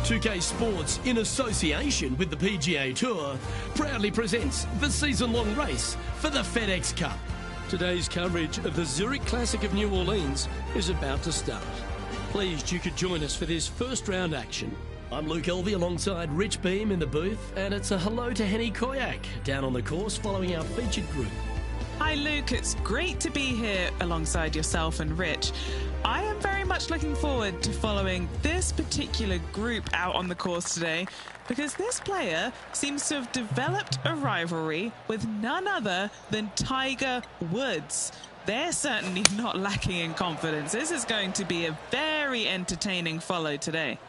2K Sports, in association with the PGA Tour, proudly presents the season-long race for the FedEx Cup. Today's coverage of the Zurich Classic of New Orleans is about to start. Pleased you could join us for this first round action. I'm Luke Elvey alongside Rich Beam in the booth, and it's a hello to Henny Koyak down on the course following our featured group. Hi Luke, it's great to be here alongside yourself and Rich. I am very much looking forward to following this particular group out on the course today because this player seems to have developed a rivalry with none other than Tiger Woods. They're certainly not lacking in confidence. This is going to be a very entertaining follow today.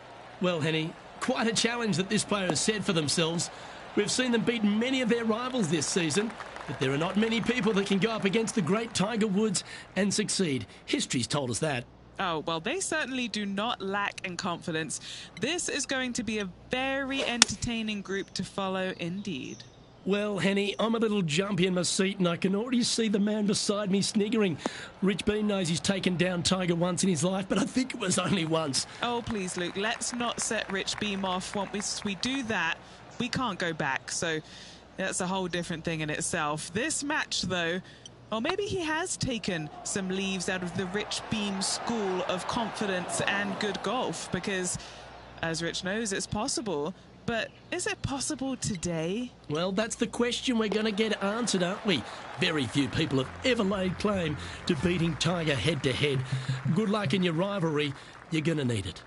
Well, Henny, quite a challenge that this player has set for themselves. We've seen them beat many of their rivals this season, but there are not many people that can go up against the great Tiger Woods and succeed. History's told us that. Oh, well, they certainly do not lack in confidence. This is going to be a very entertaining group to follow indeed. Well, Henny, I'm a little jumpy in my seat and I can already see the man beside me sniggering. Rich Beam knows he's taken down Tiger once in his life, but I think it was only once. Oh, please, Luke, let's not set Rich Beam off. Once we do that, we can't go back. So that's a whole different thing in itself. This match, though, or maybe he has taken some leaves out of the Rich Beam school of confidence and good golf, because, as Rich knows, it's possible. But is it possible today? Well, that's the question we're going to get answered, aren't we? Very few people have ever laid claim to beating Tiger head-to-head. Good luck in your rivalry. You're going to need it.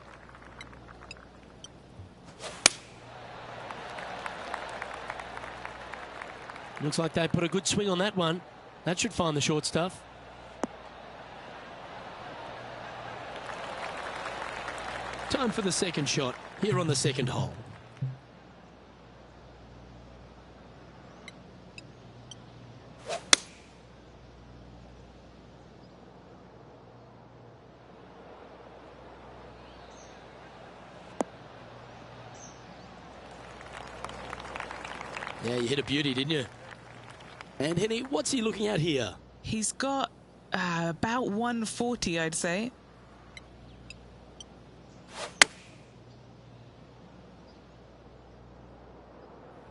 Looks like they put a good swing on that one. That should find the short stuff. Time for the second shot here on the second hole. Yeah, you hit a beauty, didn't you? And Henny, what's he looking at here? He's got about 140, I'd say.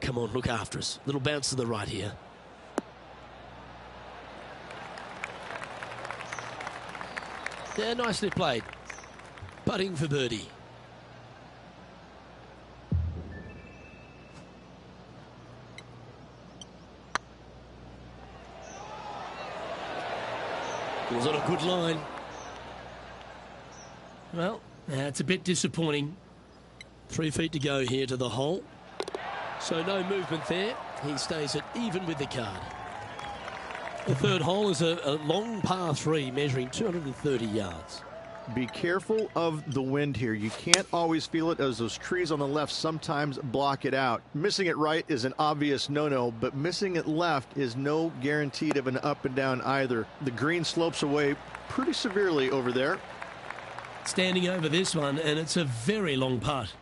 Come on, look after us. Little bounce to the right here. Yeah, nicely played. Putting for birdie. Was on a good line. Well, that's a bit disappointing. 3 feet to go here to the hole. So no movement there. He stays at even with the card. The third hole is a long par 3 measuring 230 yards. Be careful of the wind here. You can't always feel it as those trees on the left sometimes block it out. Missing it right is an obvious no-no, but missing it left is no guaranteed of an up and down either. The green slopes away pretty severely over there. Standing over this one, and it's a very long putt.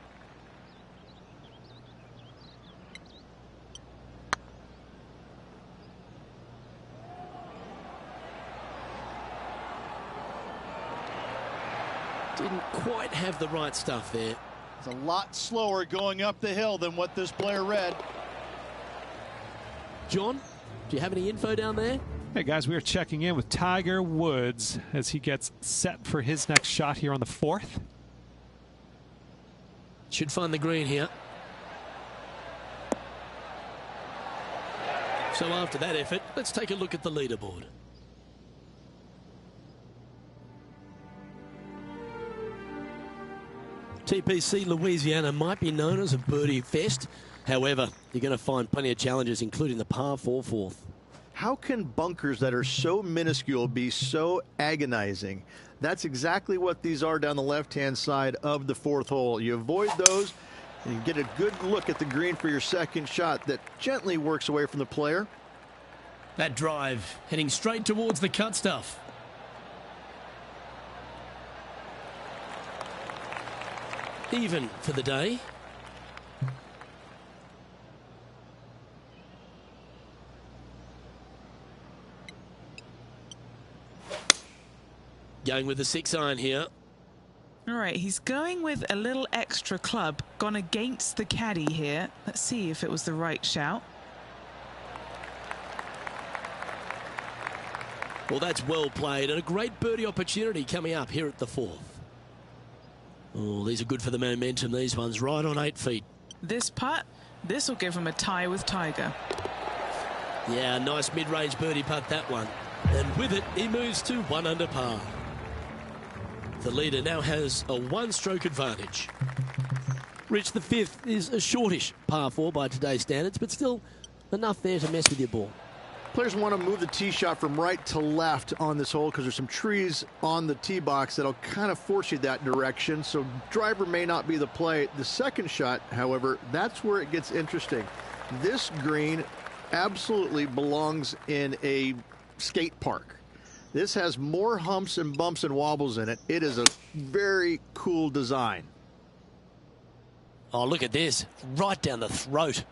Didn't quite have the right stuff there. It's a lot slower going up the hill than what this player read. John, do you have any info down there? Hey guys, we are checking in with Tiger Woods as he gets set for his next shot here on the 4th. Should find the green here. So after that effort, let's take a look at the leaderboard. TPC Louisiana might be known as a birdie fest. However, you're going to find plenty of challenges, including the par 4 fourth. How can bunkers that are so minuscule be so agonizing? That's exactly what these are down the left-hand side of the 4th hole. You avoid those and you get a good look at the green for your second shot that gently works away from the player. That drive heading straight towards the cut stuff. Even for the day. Going with the 6-iron here. All right, he's going with a little extra club gone against the caddy here. Let's see if it was the right shout. Well, that's well played, and a great birdie opportunity coming up here at the 4th. Oh, these are good for the momentum, these ones, right on 8 feet. This putt, this will give him a tie with Tiger. Yeah, nice mid-range birdie putt, that one. And with it, he moves to 1 under par. The leader now has a 1-stroke advantage. Rich, the 5th is a shortish par 4 by today's standards, but still enough there to mess with your ball. Players want to move the tee shot from right to left on this hole because there's some trees on the tee box that'll kind of force you that direction, so driver may not be the play. The second shot, however, that's where it gets interesting. This green absolutely belongs in a skate park. This has more humps and bumps and wobbles in it. It is a very cool design. Oh, look at this. Right down the throat.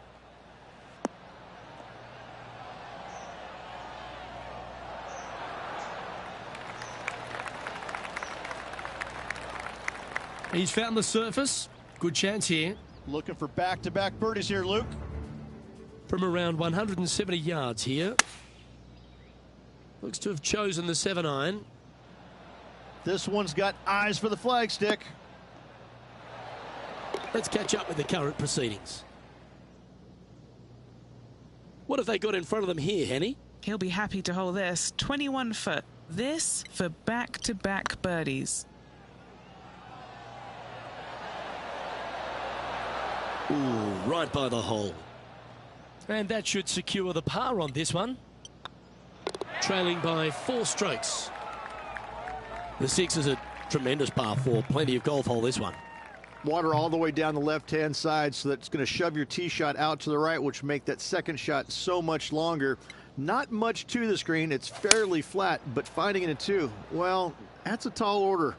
He's found the surface. Good chance here. Looking for back-to-back birdies here, Luke. From around 170 yards here. Looks to have chosen the 7-iron. This one's got eyes for the flagstick. Let's catch up with the current proceedings. What have they got in front of them here, Henny? He'll be happy to hold this. 21 foot. This for back-to-back birdies. Ooh, right by the hole. And that should secure the par on this one. Trailing by 4 strokes. The 6 is a tremendous par 4. Plenty of golf hole, this one. Water all the way down the left-hand side, so that's going to shove your tee shot out to the right, which will make that second shot so much longer. Not much to this green. It's fairly flat, but finding it a 2, well, that's a tall order.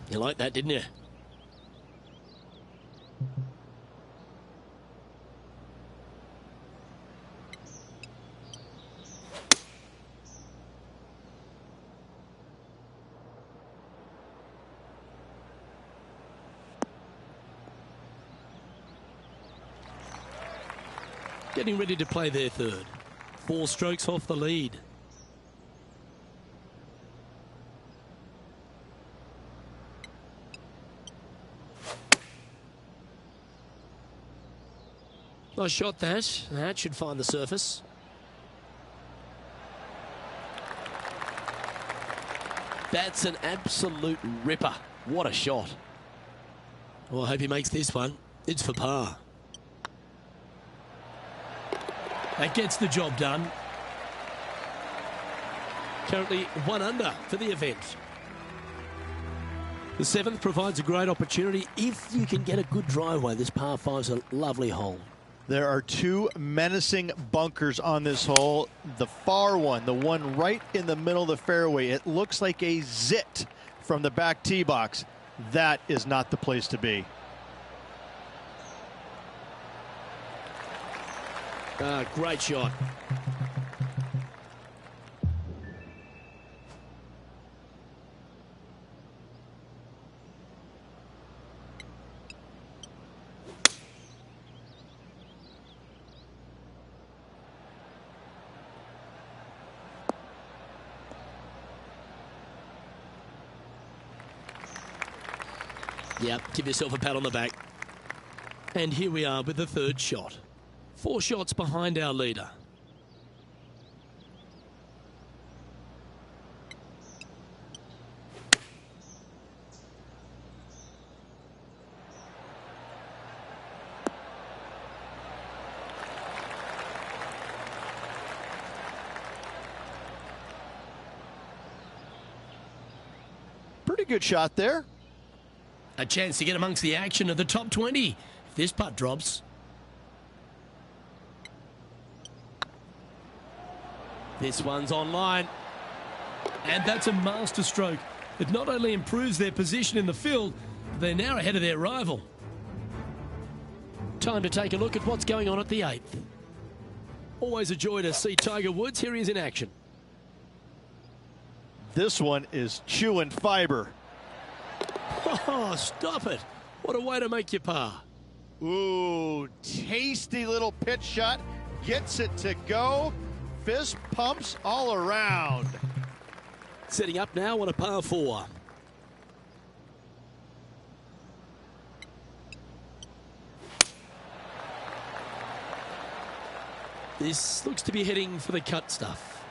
You liked that, didn't you? Getting ready to play their 3rd. 4 strokes off the lead. Nice shot, that. That should find the surface. That's an absolute ripper. What a shot. Well, I hope he makes this one. It's for par. That gets the job done. Currently 1 under for the event. The 7th provides a great opportunity if you can get a good driveway. This par 5's a lovely hole. There are 2 menacing bunkers on this hole. The far one, the one right in the middle of the fairway, it looks like a zit from the back tee box. That is not the place to be. Great shot. Yep, give yourself a pat on the back. And here we are with the 3rd shot. 4 shots behind our leader. Pretty good shot there. A chance to get amongst the action of the top 20 if this putt drops. This one's online. And that's a master stroke. It not only improves their position in the field, they're now ahead of their rival. Time to take a look at what's going on at the 8th. Always a joy to see Tiger Woods. Here he is in action. This one is chewing fiber. Oh, stop it. What a way to make your par. Ooh, tasty little pitch shot. Gets it to go. Fist pumps all around. Setting up now on a par 4. This looks to be heading for the cut stuff.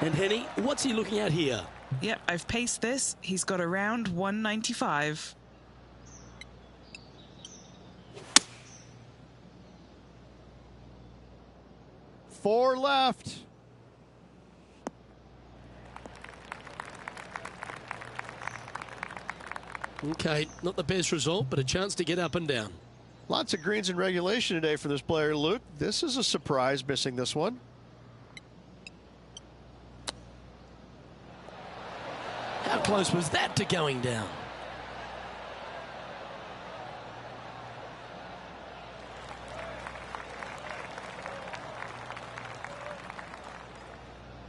And Henny, what's he looking at here? Yep, I've paced this. He's got around 195. Four left. Okay, not the best result, but a chance to get up and down. Lots of greens in regulation today for this player, Luke. This is a surprise, missing this one. How close was that to going down?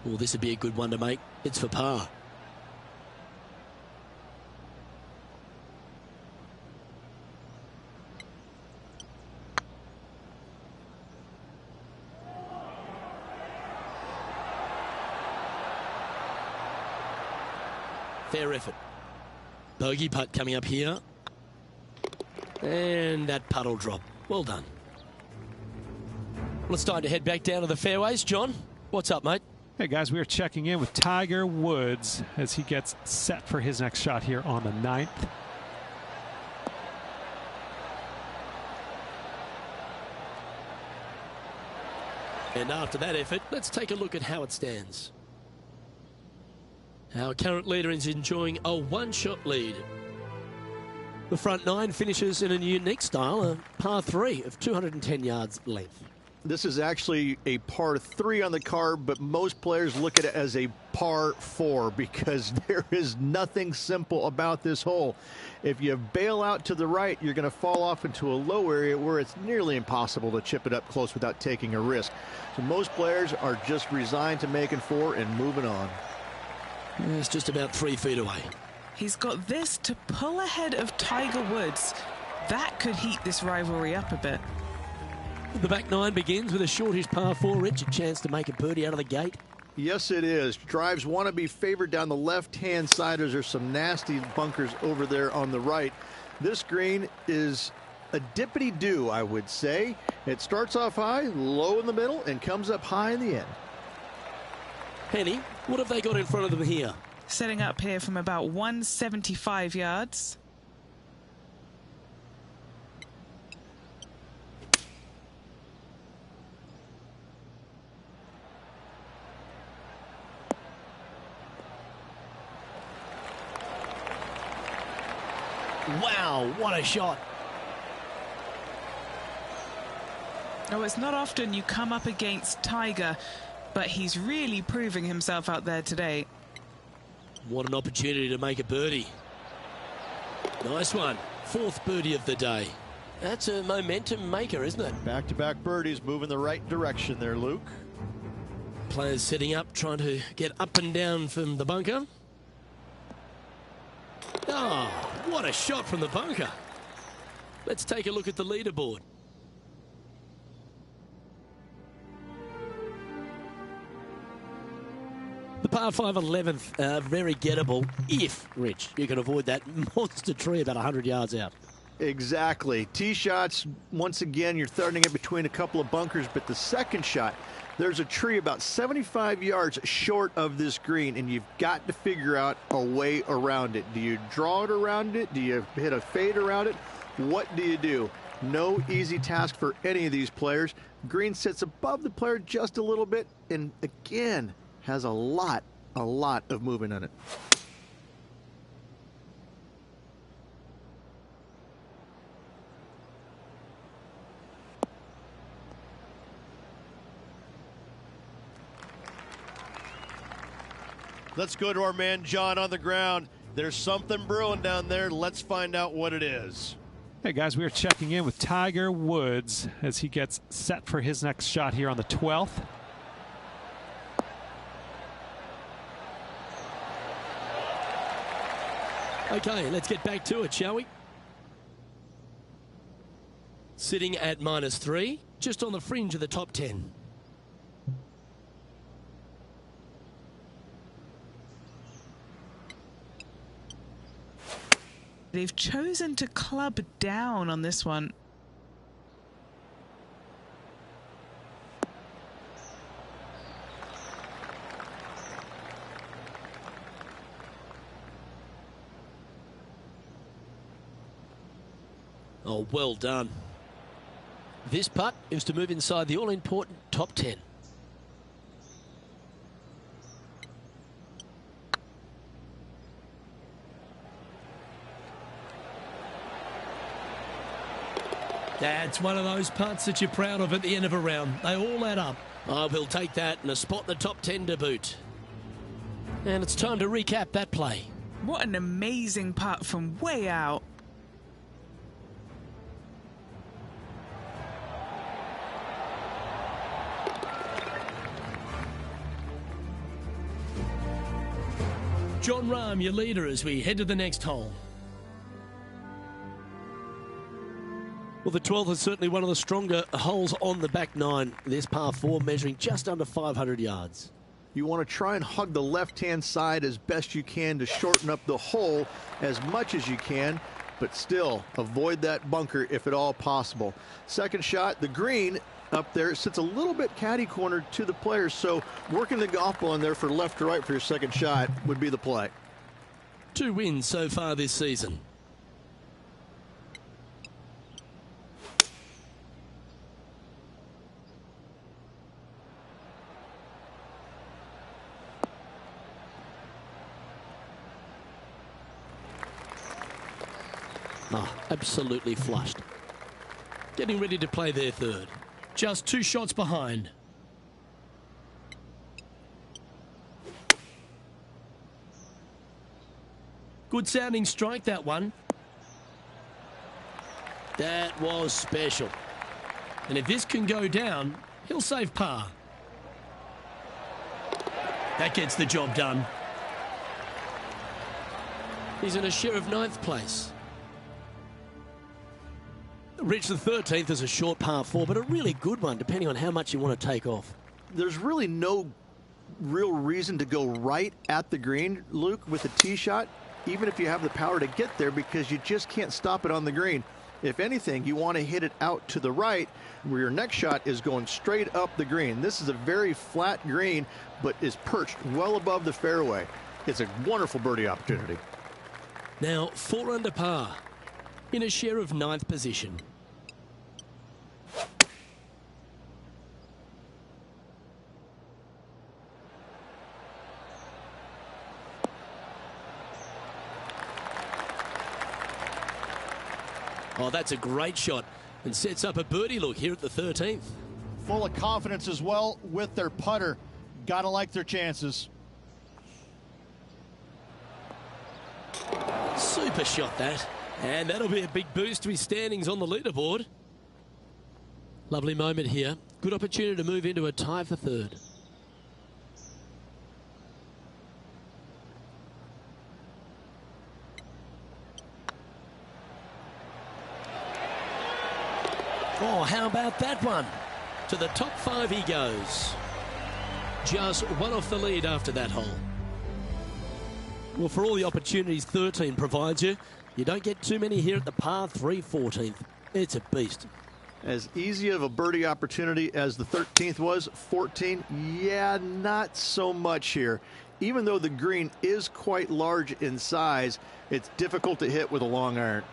Well, this would be a good one to make. It's for par. Fair effort. Bogey putt coming up here. And that putt will drop. Well done. Well, it's time to head back down to the fairways. John, what's up, mate? Hey guys, we are checking in with Tiger Woods as he gets set for his next shot here on the 9th. And after that effort, let's take a look at how it stands. Our current leader is enjoying a one-shot lead. The front 9 finishes in a unique style, a par 3 of 210 yards length. This is actually a par 3 on the card, but most players look at it as a par 4 because there is nothing simple about this hole. If you bail out to the right, you're going to fall off into a low area where it's nearly impossible to chip it up close without taking a risk. So most players are just resigned to making 4 and moving on. It's just about 3 feet away. He's got this to pull ahead of Tiger Woods. That could heat this rivalry up a bit. The back 9 begins with a shortish par 4, Rich. A chance to make a birdie out of the gate. Yes, it is. Drives want to be favored down the left-hand side as there's some nasty bunkers over there on the right. This green is a dippity-do, I would say. It starts off high, low in the middle, and comes up high in the end. Penny, what have they got in front of them here? Setting up here from about 175 yards. Wow, what a shot. No, it's not often you come up against Tiger, but he's really proving himself out there today. What an opportunity to make a birdie. Nice one. 4th birdie of the day. That's a momentum maker, isn't it? Back-to-back birdies, moving the right direction there, Luke. Players setting up, trying to get up and down from the bunker. Oh, what a shot from the bunker. Let's take a look at the leaderboard. The par 5 11th, very gettable if, Rich, you can avoid that monster tree about 100 yards out. Exactly. Tee shots, once again, you're throwing it between a couple of bunkers, but the second shot, there's a tree about 75 yards short of this green, and you've got to figure out a way around it. Do you draw it around it? Do you hit a fade around it? What do you do? No easy task for any of these players. Green sits above the player just a little bit, and again, has a lot of movement on it. Let's go to our man John on the ground. There's something brewing down there. Let's find out what it is. Hey guys, we are checking in with Tiger Woods as he gets set for his next shot here on the 12th. Okay, let's get back to it, shall we? Sitting at -3, just on the fringe of the top 10. They've chosen to club down on this one. Oh, well done. This putt is to move inside the all-important top 10. That's one of those putts that you're proud of at the end of a round. They all add up. I will take that and a spot in the top 10 to boot. And it's time to recap that play. What an amazing putt from way out. Jon Rahm, your leader, as we head to the next hole. Well, the 12th is certainly one of the stronger holes on the back nine. This par 4 measuring just under 500 yards. You want to try and hug the left-hand side as best you can to shorten up the hole as much as you can, but still avoid that bunker if at all possible. Second shot, the green up there sits a little bit caddy-cornered to the players, so working the golf ball in there for left to right for your second shot would be the play. 2 wins so far this season. Oh, absolutely flushed. Getting ready to play their third. Just 2 shots behind. Good sounding strike, that one. That was special. And if this can go down, he'll save par. That gets the job done. He's in a share of 9th place. Rich, the 13th is a short par 4, but a really good one, depending on how much you want to take off. There's really no real reason to go right at the green, Luke, with a tee shot, even if you have the power to get there, because you just can't stop it on the green. If anything, you want to hit it out to the right, where your next shot is going straight up the green. This is a very flat green, but is perched well above the fairway. It's a wonderful birdie opportunity. Now, 4 under par, in a share of 9th position. Oh, that's a great shot and sets up a birdie look here at the 13th. Full of confidence as well with their putter. Gotta like their chances. Super shot that. And that'll be a big boost to his standings on the leaderboard. Lovely moment here. Good opportunity to move into a tie for third. Oh, how about that one? To the top 5 he goes. Just 1 off the lead after that hole. Well, for all the opportunities 13 provides you, you don't get too many here at the par 3 14th. It's a beast. As easy of a birdie opportunity as the 13th was, 14, yeah, not so much here. Even though the green is quite large in size, it's difficult to hit with a long iron.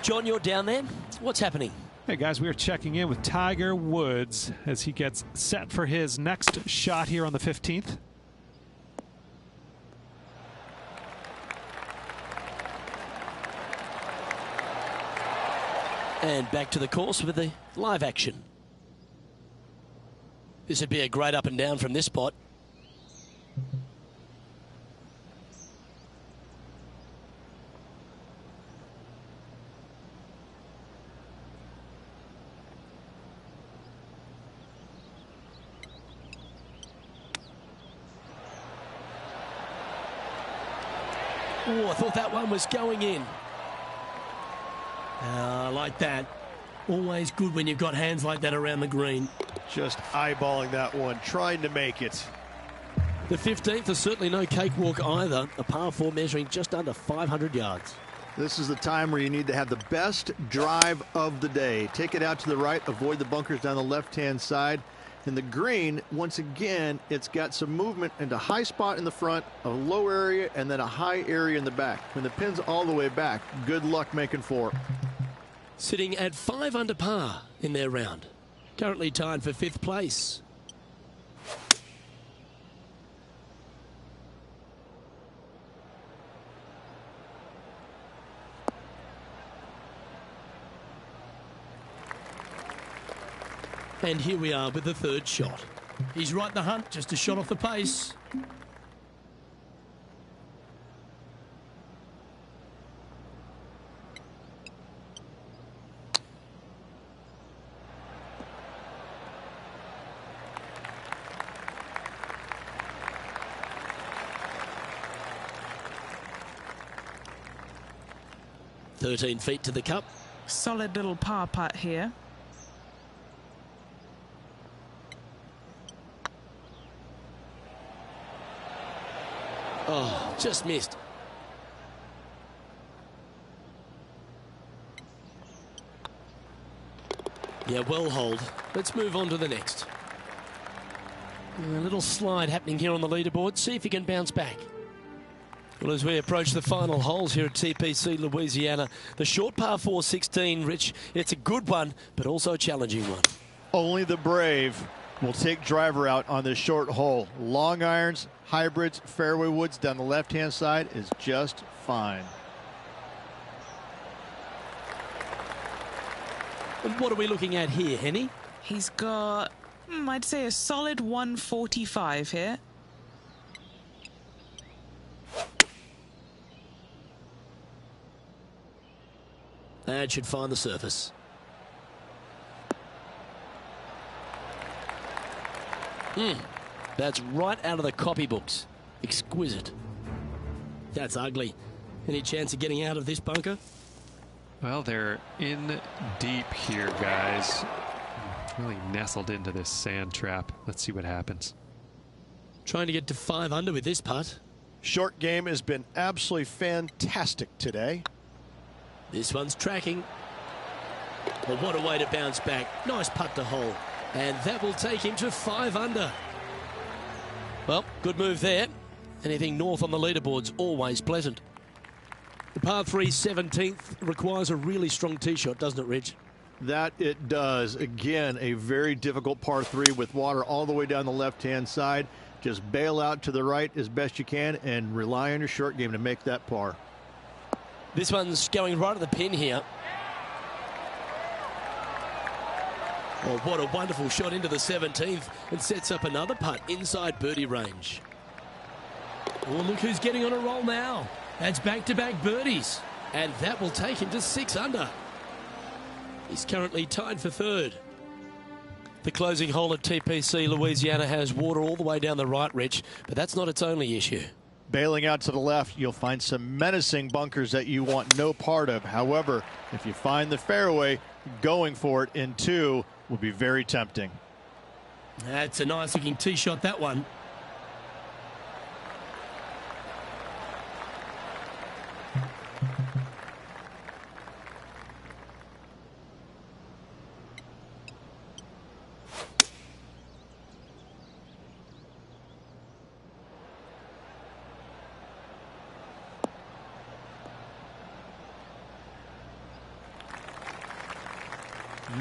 John, you're down there. What's happening? Hey guys, we are checking in with Tiger Woods as he gets set for his next shot here on the 15th. And back to the course with the live action. This would be a great up and down from this spot. Oh, I thought that one was going in. Like that. Always good when you've got hands like that around the green. Just eyeballing that one, trying to make it. The 15th is certainly no cakewalk either. A par 4 measuring just under 500 yards. This is the time where you need to have the best drive of the day. Take it out to the right, avoid the bunkers down the left-hand side. And the green, once again, it's got some movement into high spot in the front, a low area, and then a high area in the back. When the pin's all the way back, good luck making 4. Sitting at 5 under par in their round. Currently tied for 5th place. And here we are with the 3rd shot. He's right in the hunt, just a shot off the pace. "13 feet to the cup." Solid little par putt here. Oh, just missed. Yeah, well hold. Let's move on to the next. A little slide happening here on the leaderboard. See if he can bounce back. Well, as we approach the final holes here at TPC Louisiana, the short par 4 16, Rich, it's a good one, but also a challenging one. Only the brave will take driver out on this short hole. Long irons, hybrids, fairway woods down the left-hand side is just fine. And what are we looking at here, Henny? He's got, I'd say, a solid 145 here. That should find the surface. That's right out of the copybooks. Exquisite. That's ugly. Any chance of getting out of this bunker? Well, they're in deep here, guys. Really nestled into this sand trap. Let's see what happens. Trying to get to 5 under with this putt. Short game has been absolutely fantastic today. This one's tracking. Well, what a way to bounce back. Nice putt to hole. And that will take him to 5 under. Well, good move there. Anything north on the leaderboard's always pleasant. The par 3 17th requires a really strong tee shot, doesn't it, Rich? That it does. Again, a very difficult par 3 with water all the way down the left-hand side. Just bail out to the right as best you can and rely on your short game to make that par. This one's going right at the pin here. Oh, what a wonderful shot into the 17th and sets up another putt inside birdie range. Oh, look who's getting on a roll now. That's back-to-back birdies. And that will take him to 6 under. He's currently tied for 3rd. The closing hole at TPC Louisiana has water all the way down the right, Rich, but that's not its only issue. Bailing out to the left, you'll find some menacing bunkers that you want no part of. However, if you find the fairway, going for it in 2 would be very tempting. That's a nice looking tee shot, that one.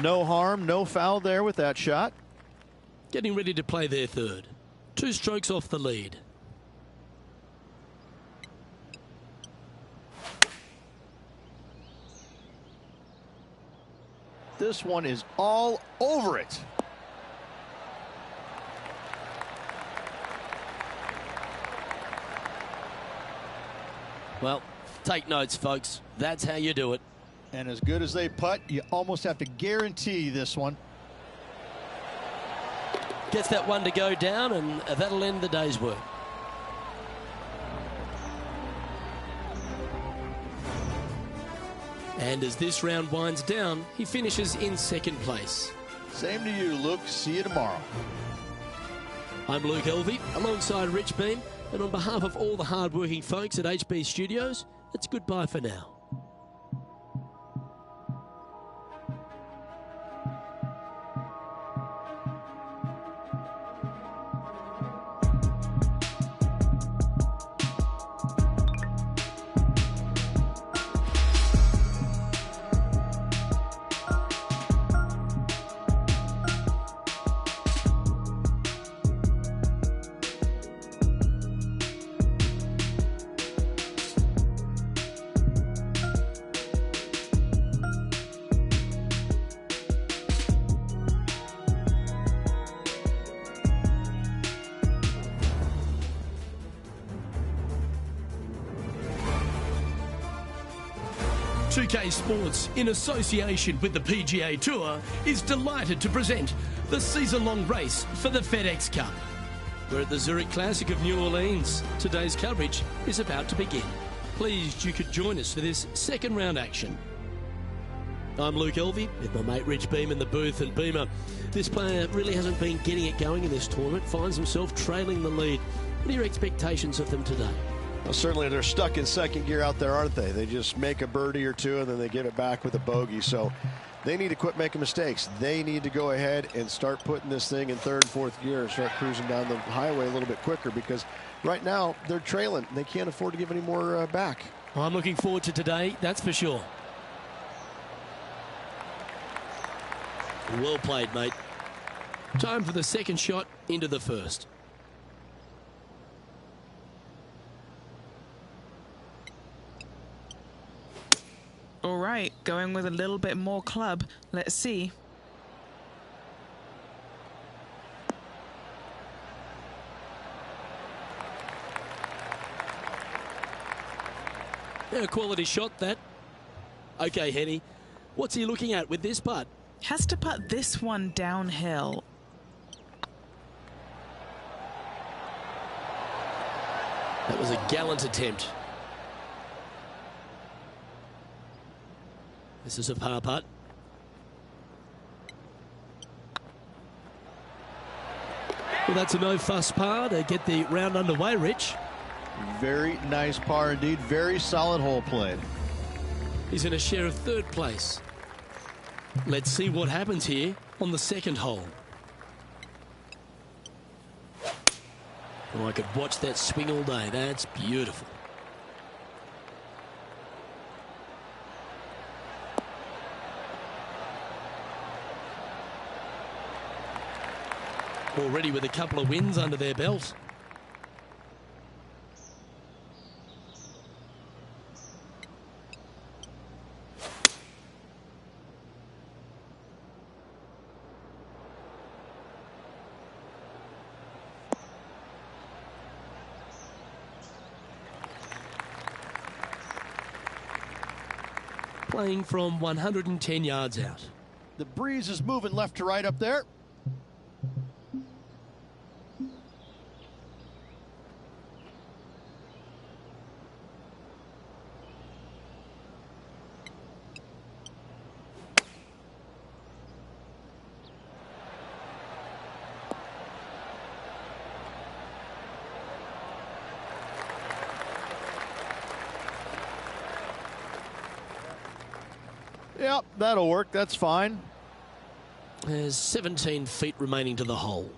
No harm, no foul there with that shot. Getting ready to play their 3rd. 2 strokes off the lead. This one is all over it. Well, take notes, folks. That's how you do it. And as good as they putt, you almost have to guarantee this one. Gets that one to go down, and that'll end the day's work. And as this round winds down, he finishes in second place. Same to you, Luke. See you tomorrow. I'm Luke Elvey, alongside Rich Beam, and on behalf of all the hard-working folks at HB Studios, it's goodbye for now. UK Sports, in association with the PGA Tour, is delighted to present the season-long race for the FedEx Cup. We're at the Zurich Classic of New Orleans. Today's coverage is about to begin. Pleased you could join us for this second round action. I'm Luke Elvey with my mate Rich Beam in the booth. And Beamer, this player really hasn't been getting it going in this tournament, finds himself trailing the lead. What are your expectations of them today? Well, certainly they're stuck in second gear out there, aren't they? They just make a birdie or two and then they give it back with a bogey. So they need to quit making mistakes. They need to go ahead and start putting this thing in third and fourth gear and start cruising down the highway a little bit quicker, because right now they're trailing. They can't afford to give any more back. Well, I'm looking forward to today, that's for sure. Well played, mate. Time for the second shot into the first. All right, going with a little bit more club. Let's see. Yeah, a quality shot, that. Okay, Henny, what's he looking at with this putt? Has to putt this one downhill. That was a gallant attempt. This is a par putt. Well, that's a no-fuss par to get the round underway, Rich. Very nice par indeed. Very solid hole played. He's in a share of third place. Let's see what happens here on the second hole. Oh, I could watch that swing all day. That's beautiful. Already with a couple of wins under their belt. Playing from 110 yards out. The breeze is moving left to right up there. Yep, that'll work. That's fine. There's 17 feet remaining to the hole.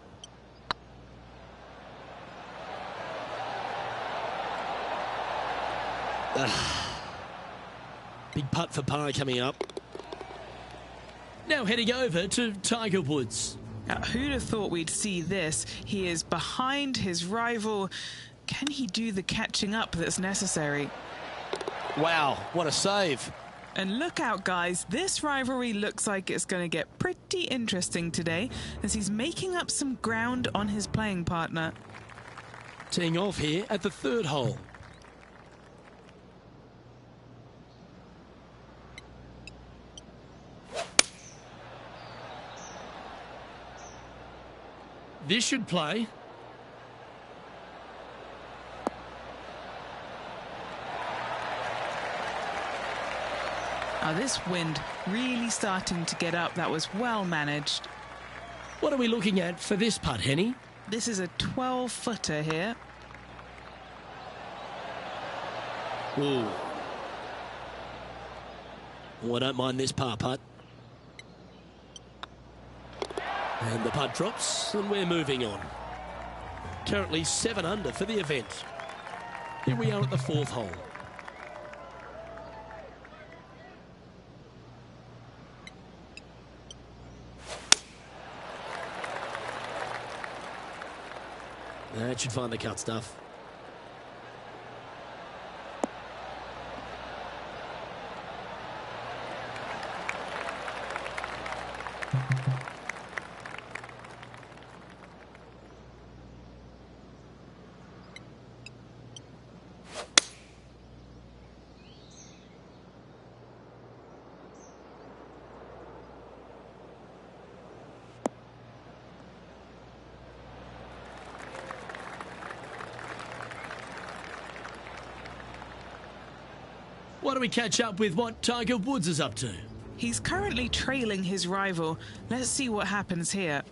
Big putt for par coming up. Now heading over to Tiger Woods. Now, who'd have thought we'd see this? He is behind his rival. Can he do the catching up that's necessary? Wow, what a save. And look out, guys, this rivalry looks like it's going to get pretty interesting today, as he's making up some ground on his playing partner. Teeing off here at the third hole. This should play. Oh, this wind really starting to get up. That was well managed. What are we looking at for this putt, Henny? This is a 12-footer here. Ooh. Oh, I don't mind this par putt. And the putt drops, and we're moving on. Currently 7 under for the event. Here we are at the 4th hole. That should find the cut stuff. Why don't we catch up with what Tiger Woods is up to? He's currently trailing his rival. Let's see what happens here.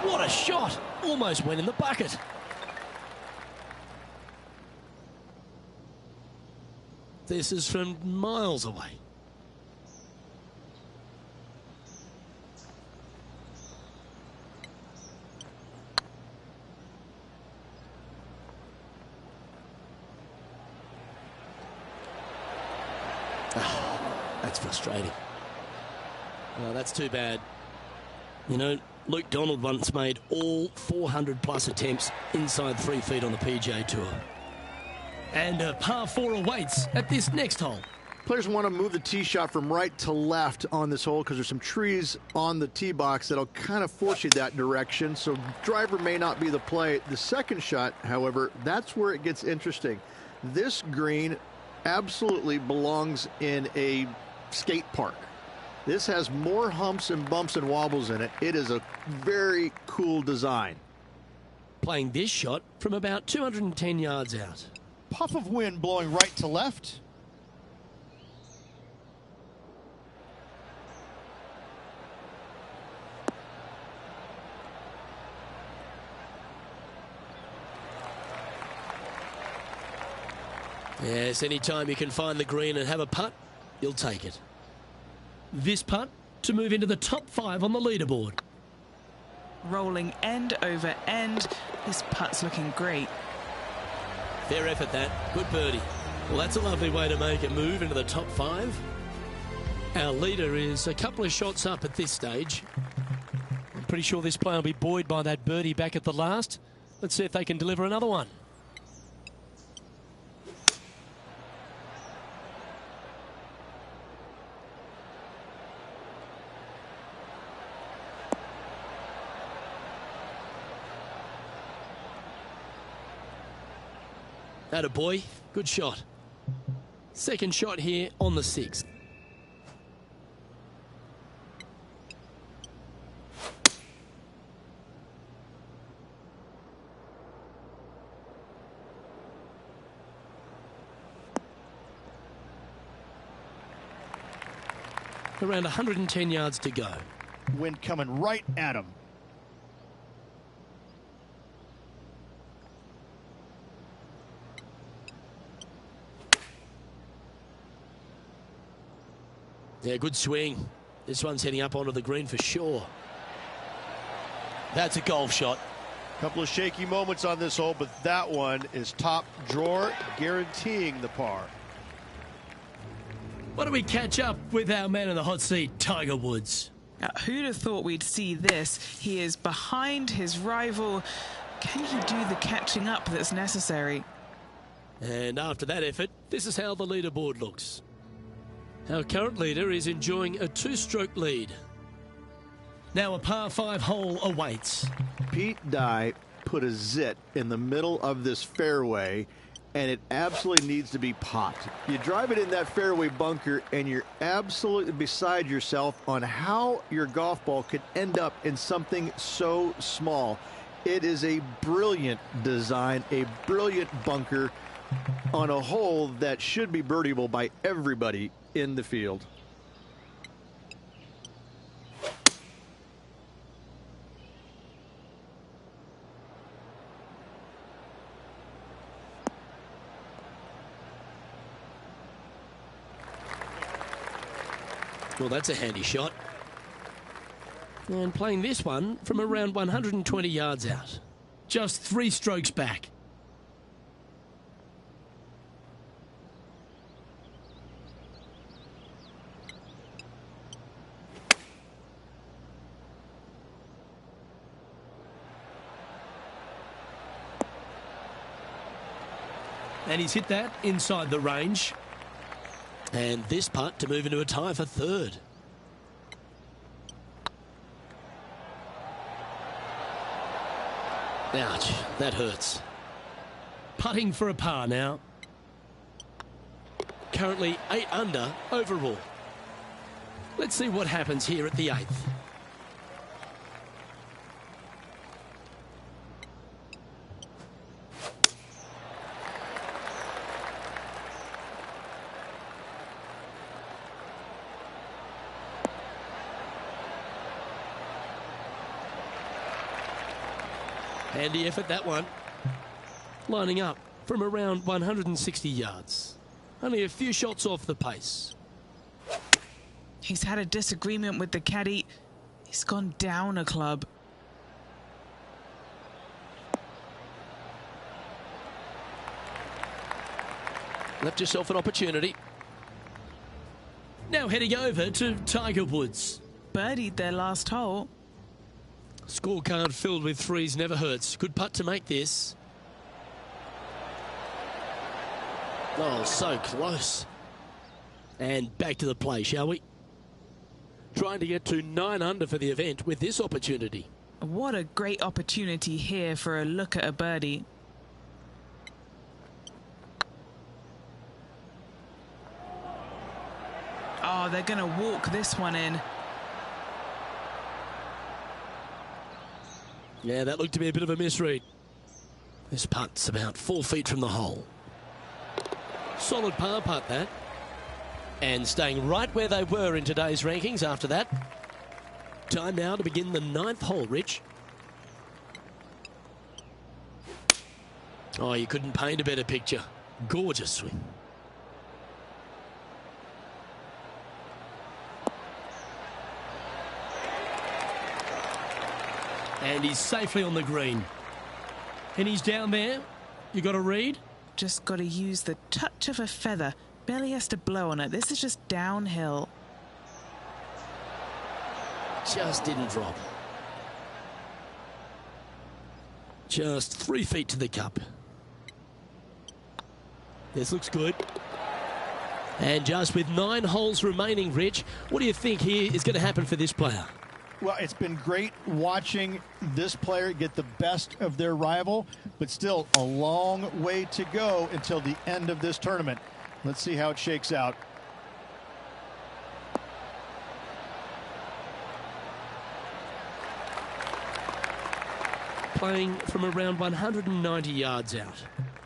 What a shot! Almost went in the bucket. This is from miles away. That's frustrating. Oh, that's too bad. You know, Luke Donald once made all 400-plus attempts inside 3 feet on the PGA Tour. And a par 4 awaits at this next hole. Players want to move the tee shot from right to left on this hole because there's some trees on the tee box that'll kind of force you that direction, so driver may not be the play. The second shot, however, that's where it gets interesting. This green absolutely belongs in a skate park. This has more humps and bumps and wobbles in it. It is a very cool design. Playing this shot from about 210 yards out. Puff of wind blowing right to left. Yes, anytime you can find the green and have a putt, you'll take it. This putt to move into the top 5 on the leaderboard. Rolling end over end. This putt's looking great. Fair effort, that. Good birdie. Well, that's a lovely way to make a move into the top 5. Our leader is a couple of shots up at this stage. I'm pretty sure this player will be buoyed by that birdie back at the last. Let's see if they can deliver another one. Atta boy, good shot. Second shot here on the 6th. Around 110 yards to go. Wind coming right at him. Yeah, good swing. This one's heading up onto the green for sure. That's a golf shot. Couple of shaky moments on this hole, but that one is top drawer, guaranteeing the par. Why don't we catch up with our man in the hot seat, Tiger Woods? Who'd have thought we'd see this? He is behind his rival. Can he do the catching up that's necessary? And after that effort, this is how the leaderboard looks. Our current leader is enjoying a 2-stroke lead. Now a par 5 hole awaits. Pete Dye put a zit in the middle of this fairway, and it absolutely needs to be popped. You drive it in that fairway bunker, and you're absolutely beside yourself on how your golf ball could end up in something so small. It is a brilliant design, a brilliant bunker on a hole that should be birdieable by everybody in the field. Well, that's a handy shot. And playing this one from around 120 yards out. Just 3 strokes back. And he's hit that inside the range. And this putt to move into a tie for third. Ouch, that hurts. Putting for a par now. Currently 8 under overall. Let's see what happens here at the 8th. Handy effort, that one. Lining up from around 160 yards. Only a few shots off the pace. He's had a disagreement with the caddy. He's gone down a club. Left yourself an opportunity. Now heading over to Tiger Woods. Birdied their last hole. Scorecard filled with threes never hurts. Good putt to make this. Oh, so close. And back to the play, shall we? Trying to get to 9 under for the event with this opportunity. What a great opportunity here for a look at a birdie. Oh, they're going to walk this one in. Yeah, that looked to be a bit of a misread. This putt's about 4 feet from the hole. Solid par putt, that. And staying right where they were in today's rankings after that. Time now to begin the 9th hole, Rich. Oh, you couldn't paint a better picture. Gorgeous swing. And he's safely on the green. And he's down there. You got to read? Just got to use the touch of a feather. Barely has to blow on it. This is just downhill. Just didn't drop. Just 3 feet to the cup. This looks good. And just with 9 holes remaining, Rich, what do you think here is going to happen for this player? Well, it's been great watching this player get the best of their rival, but still a long way to go until the end of this tournament. Let's see how it shakes out. Playing from around 190 yards out.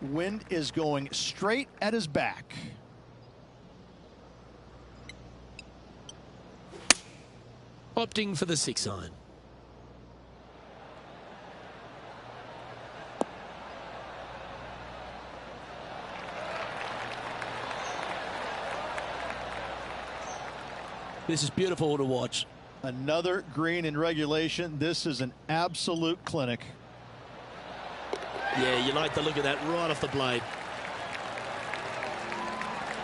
Wind is going straight at his back. Opting for the 6-iron. This is beautiful to watch. Another green in regulation. This is an absolute clinic. Yeah, you like the look of that right off the blade.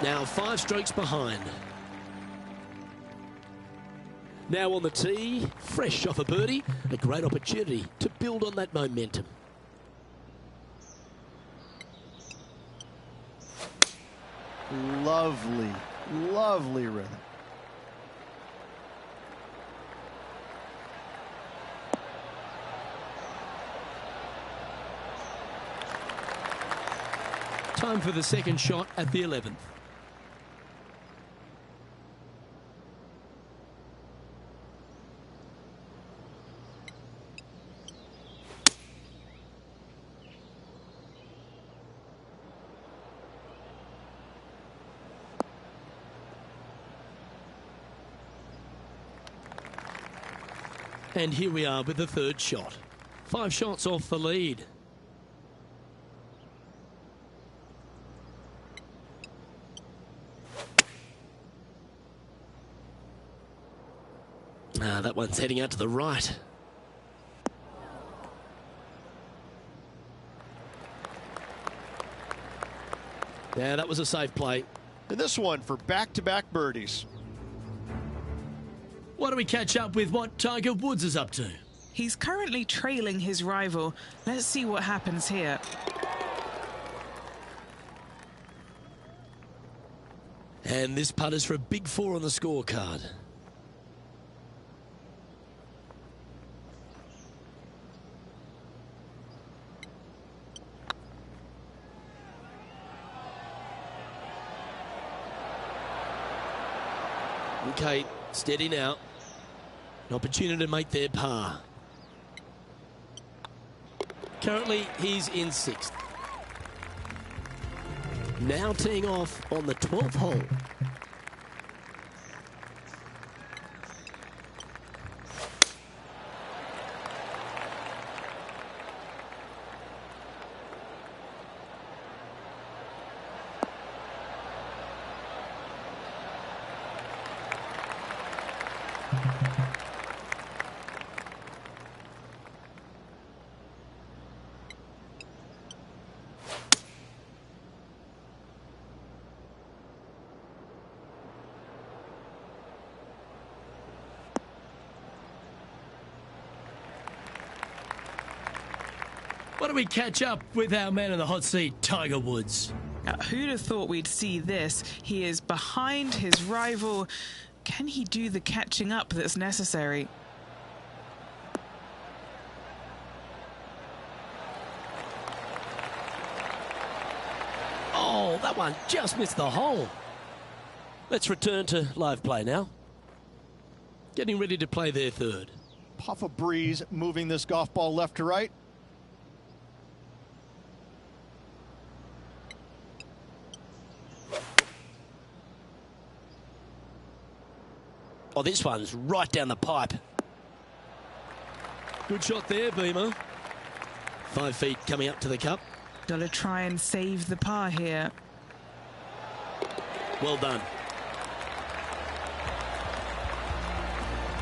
Now 5 strokes behind. Now on the tee, fresh off a birdie, a great opportunity to build on that momentum. Lovely, lovely rhythm. Time for the second shot at the 11th. And here we are with the third shot. 5 shots off the lead. That one's heading out to the right. Yeah, that was a safe play. And this one for back-to-back birdies. Why don't we catch up with what Tiger Woods is up to? He's currently trailing his rival. Let's see what happens here. And this putt is for a big 4 on the scorecard. Okay, steady now. An opportunity to make their par. Currently, he's in 6th. Now teeing off on the 12th hole. Why don't we catch up with our man in the hot seat, Tiger Woods? Who'd have thought we'd see this? He is behind his rival. Can he do the catching up that's necessary? Oh, that one just missed the hole. Let's return to live play now. Getting ready to play their third. Puff of breeze moving this golf ball left to right. Oh, this one's right down the pipe. Good shot there, Beamer. 5 feet coming up to the cup. Got to try and save the par here. Well done.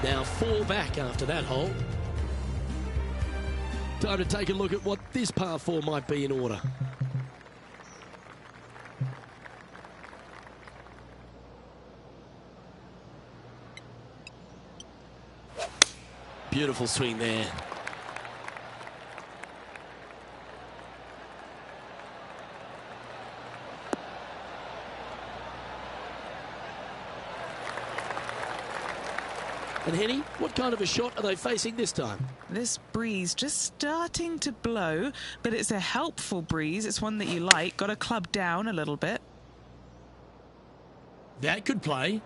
Now 4 back after that hole. Time to take a look at what this par 4 might be in order. Beautiful swing there. And Henny, what kind of a shot are they facing this time? This breeze just starting to blow, but it's a helpful breeze. It's one that you like. Got to club down a little bit. That could play.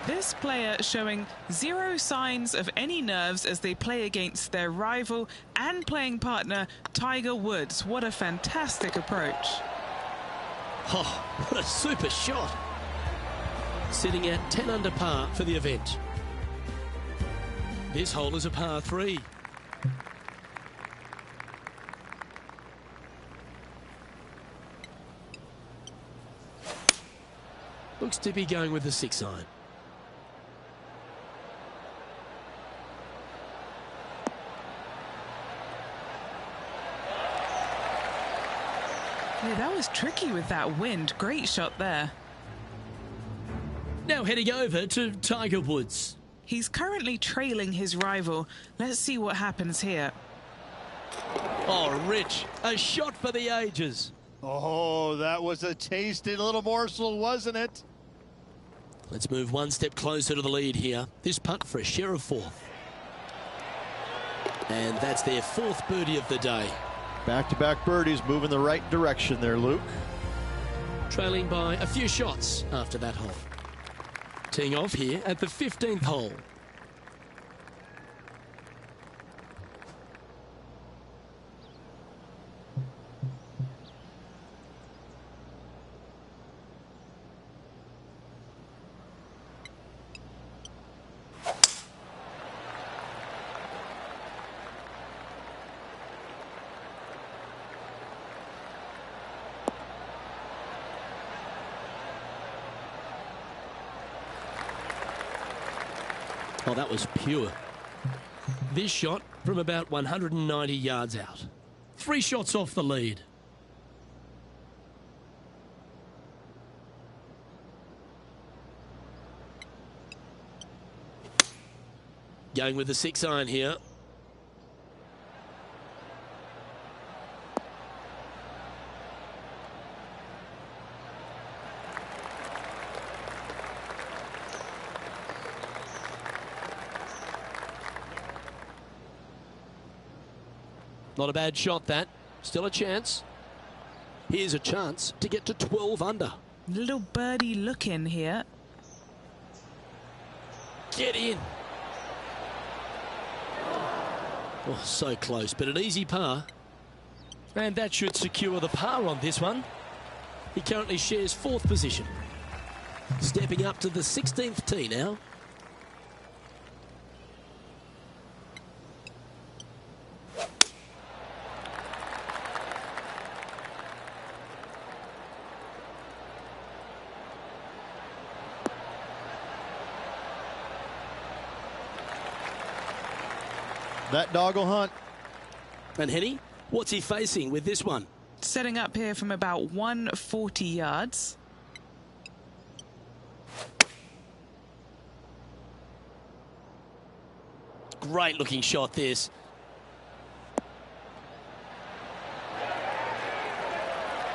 This player showing 0 signs of any nerves as they play against their rival and playing partner, Tiger Woods. What a fantastic approach. Oh, what a super shot. Sitting at 10 under par for the event. This hole is a par 3. Looks to be going with the 6 iron. Yeah, that was tricky with that wind. Great shot there. Now heading over to Tiger Woods. He's currently trailing his rival. Let's see what happens here. Oh, Rich, a shot for the ages. Oh, that was a tasty little morsel, wasn't it? Let's move 1 step closer to the lead here. This putt for a share of 4th. And that's their 4th birdie of the day. Back-to-back birdies moving the right direction there, Luke. Trailing by a few shots after that hole. Teeing off here at the 15th hole. Oh, that was pure. This shot from about 190 yards out. 3 shots off the lead. Going with the 6-iron here. Not a bad shot, that. Still a chance. Here's a chance to get to 12 under. Little birdie look in here. Get in. Oh, so close, but an easy par. And that should secure the par on this one. He currently shares 4th position. Stepping up to the 16th tee now. That dog will hunt. And Henny, what's he facing with this one? Setting up here from about 140 yards. Great looking shot, this.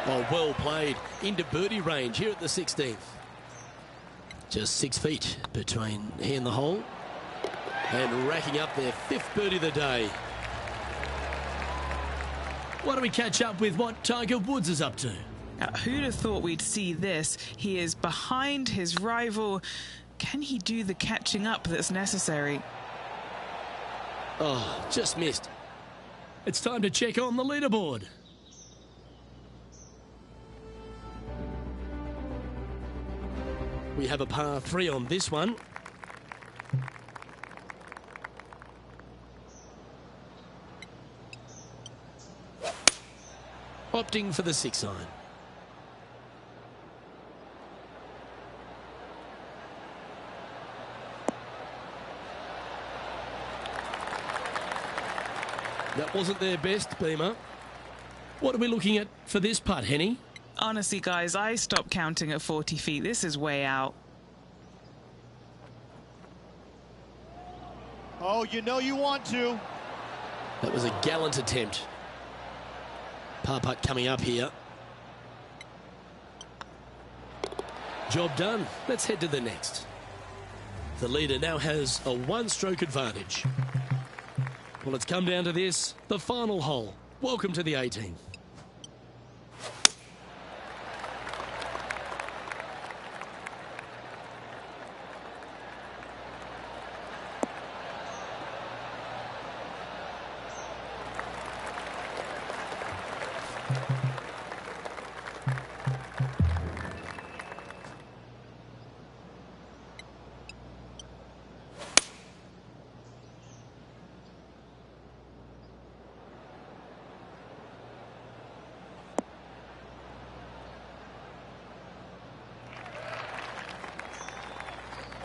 Oh, well played. Into birdie range here at the 16th. Just 6 feet between he and the hole. And racking up their 5th birdie of the day. Why don't we catch up with what Tiger Woods is up to? Who'd have thought we'd see this? He is behind his rival. Can he do the catching up that's necessary? Oh, just missed. It's time to check on the leaderboard. We have a par 3 on this one. Opting for the 6-iron. That wasn't their best, Beamer. What are we looking at for this putt, Henny? Honestly, guys, I stopped counting at 40 feet. This is way out. Oh, you know you want to. That was a gallant attempt. Par putt coming up here. Job done. Let's head to the next. The leader now has a 1-stroke advantage. Well, it's come down to this, the final hole. Welcome to the 18th.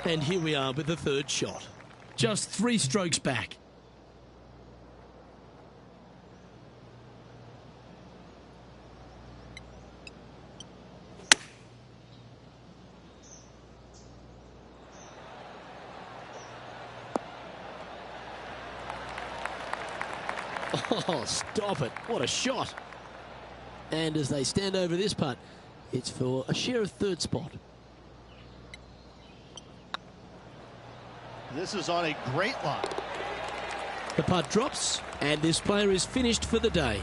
And here we are with the 3rd shot. Just 3 strokes back. Oh, stop it. What a shot. And as they stand over this putt, it's for a share of 3rd spot. This is on a great line. The putt drops, and this player is finished for the day.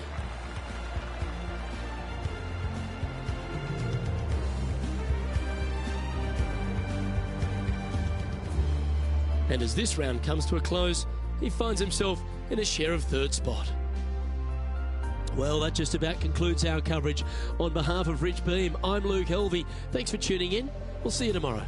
And as this round comes to a close, he finds himself in a share of 3rd spot. Well, that just about concludes our coverage. On behalf of Rich Beam, I'm Luke Helvey. Thanks for tuning in. We'll see you tomorrow.